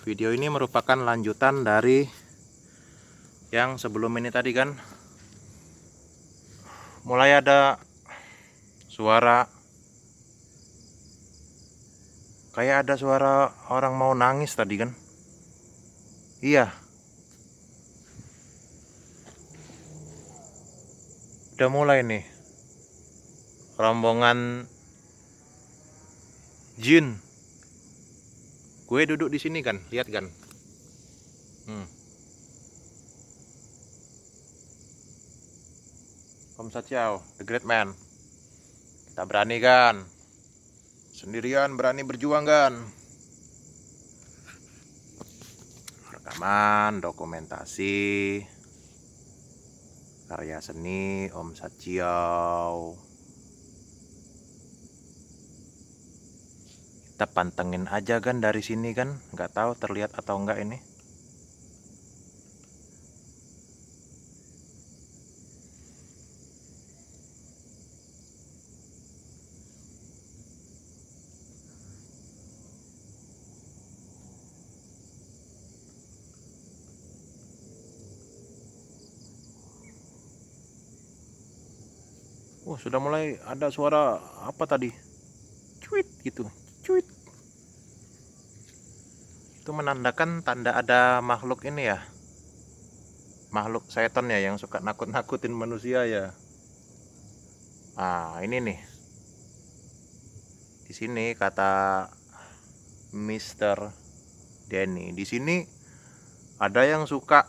Video ini merupakan lanjutan dari yang sebelum ini tadi kan. Mulai ada suara, kayak ada suara orang mau nangis tadi kan. Iya, udah mulai nih rombongan jin. Gue duduk di sini kan, lihat kan. Om Sachiao, the great man. Kita berani kan? Sendirian berani berjuang kan? Rekaman, dokumentasi, karya seni Om Sachiao. Kita pantengin aja kan dari sini kan, nggak tahu terlihat atau enggak ini. Sudah mulai ada suara apa tadi? Cuit gitu, cuit. Itu menandakan tanda ada makhluk ini ya. Makhluk setan ya yang suka nakut-nakutin manusia ya. Ini nih. Di sini kata Mr. Denny, di sini ada yang suka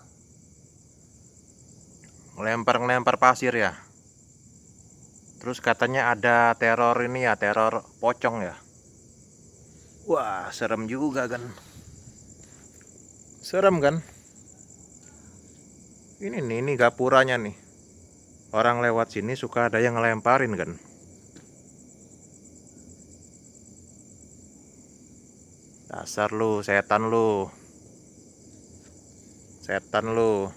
ngelempar pasir ya. Terus katanya ada teror ini ya, teror pocong ya. Wah, serem juga kan. Serem kan? Ini gapuranya nih. Orang lewat sini suka ada yang ngelemparin kan. Dasar lu, setan lu. Setan lu.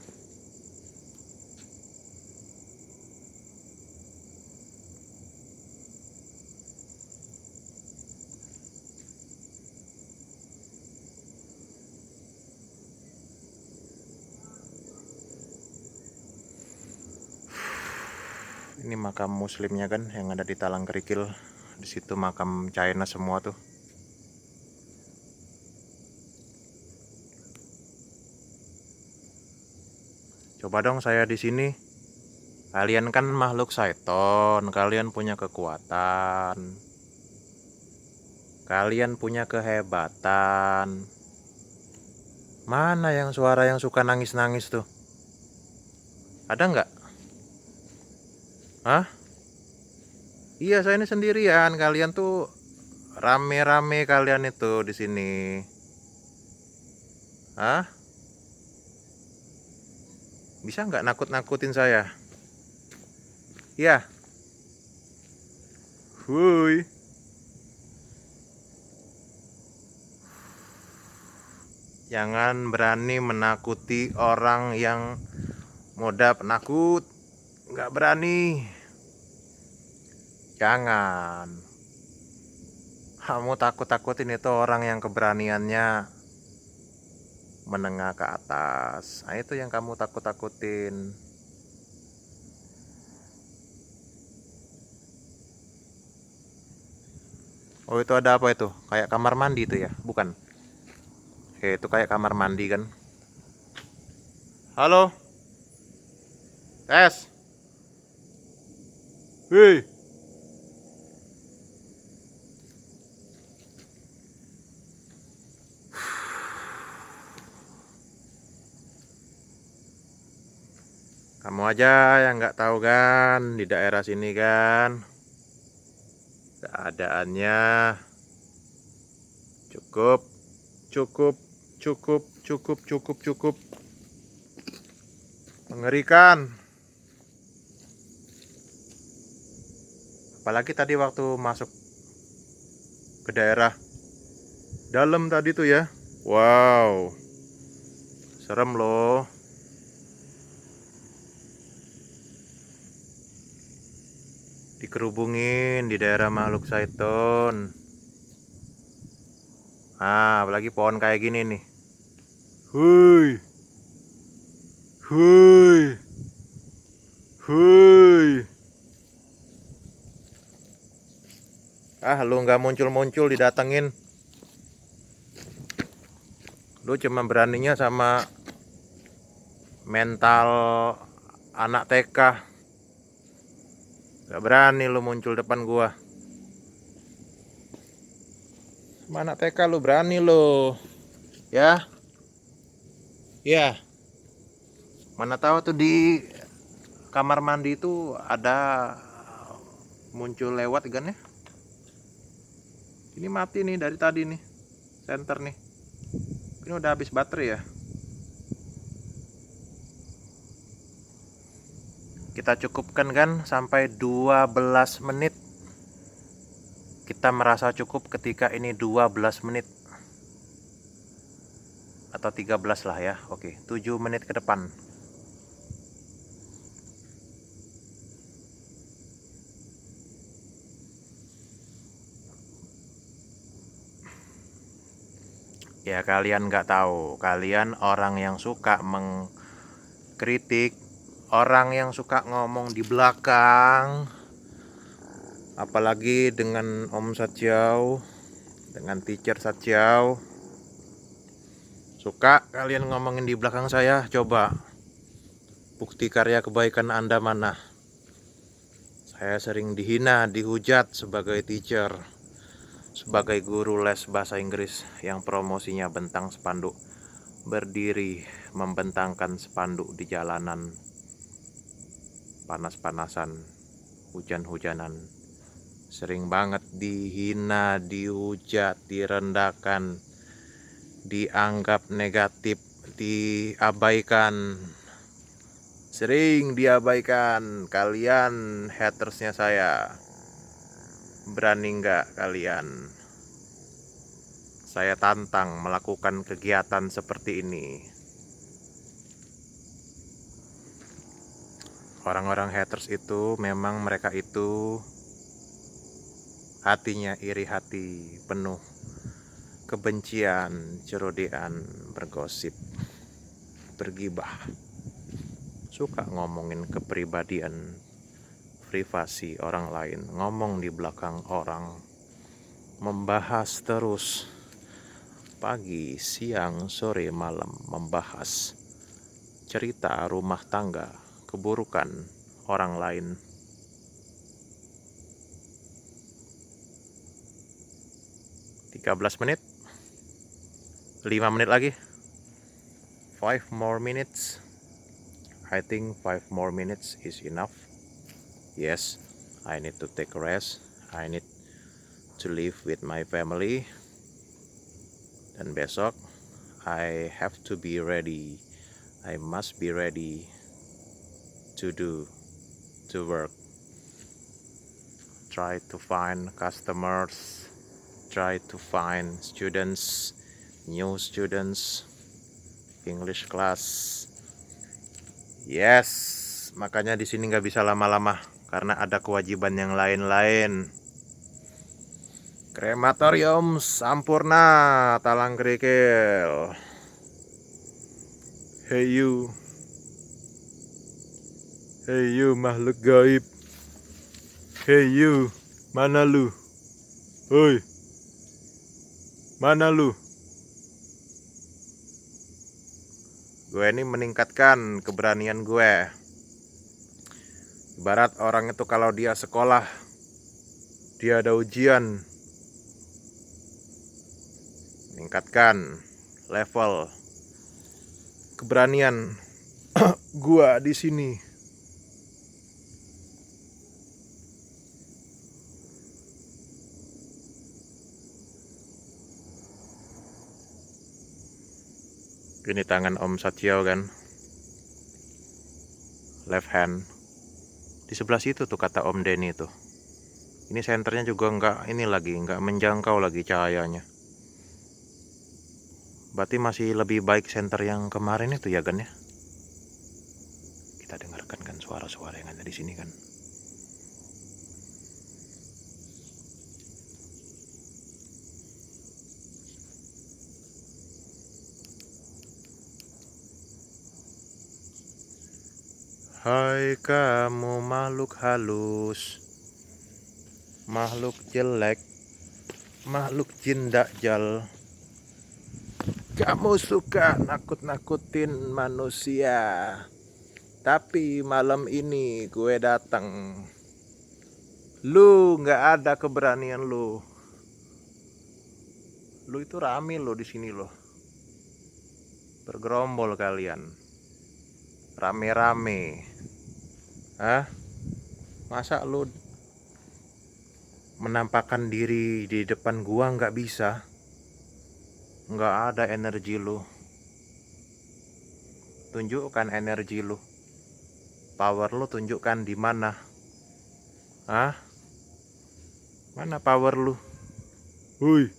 Ini makam muslimnya kan yang ada di Talang Kerikil. Di situ makam China semua tuh. Coba dong saya di sini. Kalian kan makhluk syaiton, kalian punya kekuatan. Kalian punya kehebatan. Mana yang suara yang suka nangis-nangis tuh? Ada nggak? Hah? Iya, saya ini sendirian. Kalian tuh rame-rame kalian itu di sini. Hah? Bisa nggak nakut-nakutin saya? Iya. Wuih. Jangan berani menakuti orang yang moda penakut. Nggak berani. Jangan. Kamu takut-takutin itu orang yang keberaniannya menengah ke atas. Nah, itu yang kamu takut-takutin. Oh, itu ada apa itu? Kayak kamar mandi itu ya? Bukan? Oke, itu kayak kamar mandi kan? Halo? Tes? Hei! Kamu aja yang nggak tahu kan di daerah sini kan keadaannya cukup cukup cukup cukup cukup cukup mengerikan. Apalagi tadi waktu masuk ke daerah dalam tadi tuh ya. Wow, serem loh. Dikerubungin di daerah makhluk syaiton. Apalagi pohon kayak gini nih. Hui, hui, hui. Ah, lu nggak muncul-muncul didatengin. Lu cuma beraninya sama mental anak TK. Gak berani lu muncul depan gua. Sama anak TK lu berani lu. Ya? Ya. Mana tahu tuh di kamar mandi itu ada muncul lewat kan ya. Ini mati nih dari tadi nih. Senter nih. Ini udah habis baterai ya. Kita cukupkan kan sampai 12 menit. Kita merasa cukup ketika ini 12 menit. Atau 13 lah ya. Oke, 7 menit ke depan. Ya kalian nggak tahu, kalian orang yang suka mengkritik, orang yang suka ngomong di belakang, apalagi dengan Om Satyau, dengan Teacher Satyau, suka kalian ngomongin di belakang saya. Coba bukti karya kebaikan Anda mana? Saya sering dihina, dihujat sebagai teacher, sebagai guru les bahasa Inggris yang promosinya bentang spanduk, berdiri membentangkan spanduk di jalanan, panas-panasan, hujan-hujanan. Sering banget dihina, dihujat, direndahkan, dianggap negatif, diabaikan. Sering diabaikan. Kalian hatersnya saya. Berani nggak kalian? Saya tantang melakukan kegiatan seperti ini. Orang-orang haters itu memang mereka itu hatinya iri hati, penuh kebencian, cerodean, bergosip, bergibah, suka ngomongin kepribadian, privasi orang lain, ngomong di belakang orang, membahas terus pagi, siang, sore, malam, membahas cerita rumah tangga, keburukan orang lain. (13 menit), 5 menit lagi, 5 more minutes. I think 5 more minutes is enough. Yes, I need to take a rest. I need to live with my family. Dan besok I have to be ready. I must be ready to work. Try to find customers, try to find students, new students, English class. Yes, makanya di sini nggak bisa lama-lama karena ada kewajiban yang lain-lain. Krematorium Sampurna Talang Kerikil. Hey you, makhluk gaib. Hey you, mana lu? Hoi, mana lu? Gue ini meningkatkan keberanian gue. Ibarat orang itu kalau dia sekolah, dia ada ujian, meningkatkan level keberanian gua di sini. Ini tangan Om Satyau kan, left hand. Di sebelah situ tuh kata Om Denny tuh. Ini senternya juga nggak menjangkau lagi cahayanya. Berarti masih lebih baik senter yang kemarin itu ya Gan ya. Kita dengarkan kan suara-suara yang ada di sini kan. Hai kamu makhluk halus, makhluk jelek, makhluk jin dakjal. Kamu suka nakut-nakutin manusia, tapi malam ini gue datang. Lu nggak ada keberanian lu. Lu itu rame lo di sini lo. Bergerombol kalian. Rame-rame. Hah? Masa lu menampakkan diri di depan gua nggak bisa? Nggak ada energi lu. Tunjukkan energi lu. Power lu tunjukkan di mana? Hah? Mana power lu? Hui.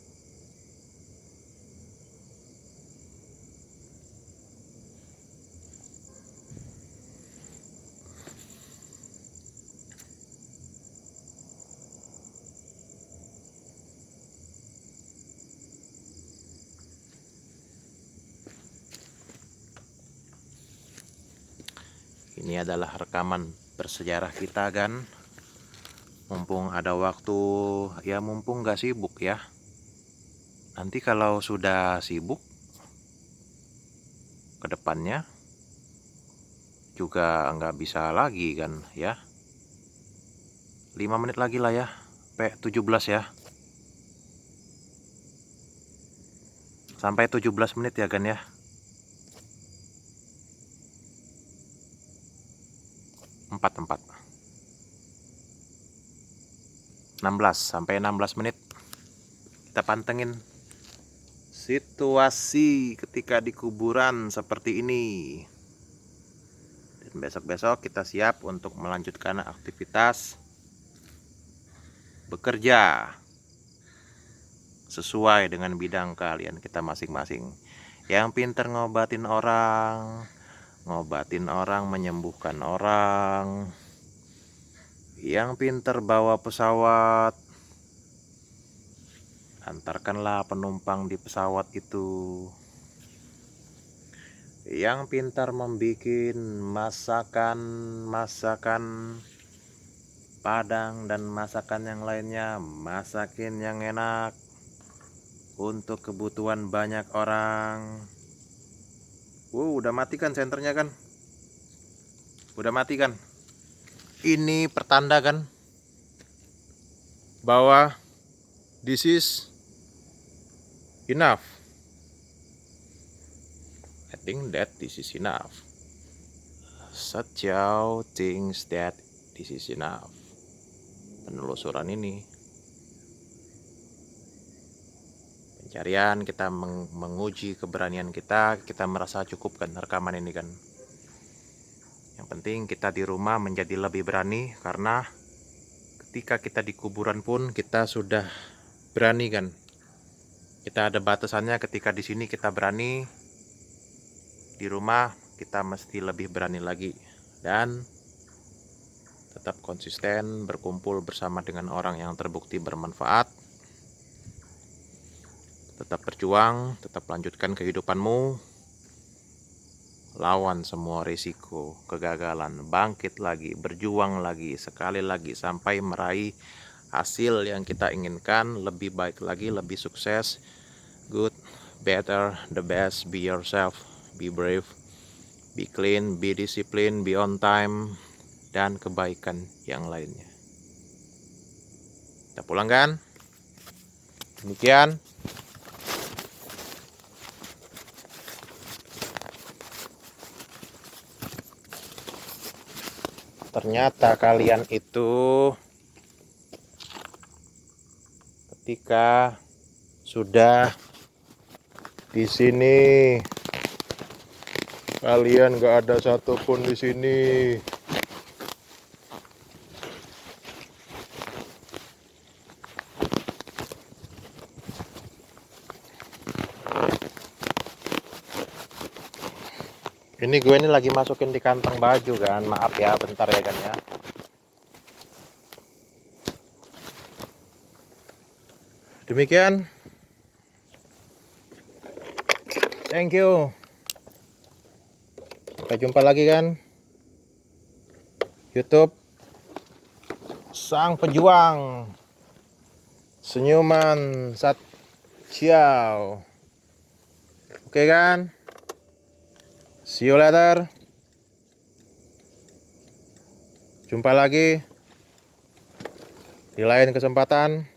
Ini adalah rekaman bersejarah kita kan. Mumpung ada waktu, ya mumpung gak sibuk ya. Nanti kalau sudah sibuk, kedepannya juga nggak bisa lagi kan ya. 5 menit lagi lah ya, P17 ya. Sampai 17 menit ya kan ya. 16 sampai 16 menit kita pantengin situasi ketika di kuburan seperti ini. Dan besok-besok kita siap untuk melanjutkan aktivitas bekerja sesuai dengan bidang keahlian kita masing-masing. Yang pinter ngobatin orang, menyembuhkan orang. Yang pinter bawa pesawat, antarkanlah penumpang di pesawat itu. Yang pintar membuat masakan Padang dan masakan yang lainnya, masakin yang enak untuk kebutuhan banyak orang. Udah mati kan senternya kan? Udah mati kan? Ini pertanda kan bahwa this is enough. I think that this is enough. Satchao thinks that this is enough. Penelusuran ini, pencarian kita menguji keberanian kita merasa cukup kan rekaman ini kan. Yang penting kita di rumah menjadi lebih berani, karena ketika kita di kuburan pun kita sudah berani kan. Kita ada batasannya, ketika di sini kita berani, di rumah kita mesti lebih berani lagi. Dan tetap konsisten berkumpul bersama dengan orang yang terbukti bermanfaat. Tetap berjuang, tetap lanjutkan kehidupanmu. Lawan semua risiko, kegagalan, bangkit lagi, berjuang lagi, sekali lagi sampai meraih hasil yang kita inginkan, lebih baik lagi, lebih sukses. Good, better, the best, be yourself, be brave, be clean, be discipline, be on time, dan kebaikan yang lainnya. Kita pulang kan? Demikian. Ternyata kalian itu ketika sudah di sini, kalian gak ada satupun di sini. Ini gue ini lagi masukin di kantong baju kan, maaf ya, bentar ya kan ya. Demikian. Thank you. Sampai jumpa lagi kan. YouTube sang pejuang senyuman Satchiao. Oke kan? See you later. Jumpa lagi di lain kesempatan.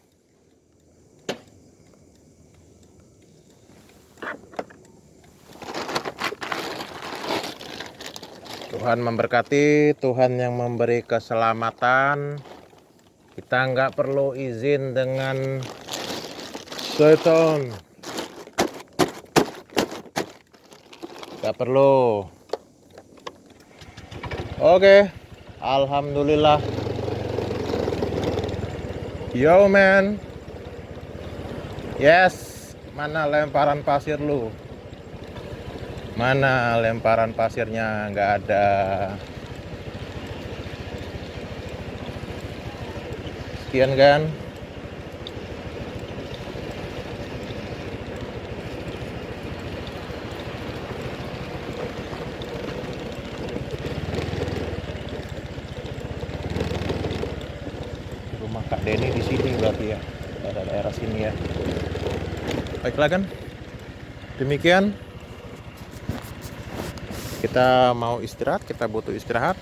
Tuhan memberkati, Tuhan yang memberi keselamatan. Kita nggak perlu izin dengan setan. Nggak perlu. Oke, alhamdulillah. Yo man. Yes, mana lemparan pasir lu? Mana lemparan pasirnya? Nggak ada. Sekian kan? Rumah Kak Denny di sini berarti ya, daerah sini ya. Baiklah kan? Demikian. Kita mau istirahat, kita butuh istirahat.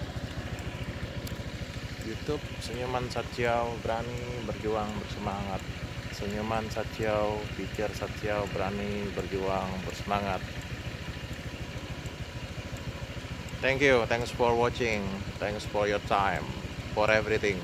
YouTube senyuman Satchiao berani berjuang bersemangat. Senyuman Satchiao, pikir Satchiao berani berjuang bersemangat. Thank you, thanks for watching, thanks for your time, for everything.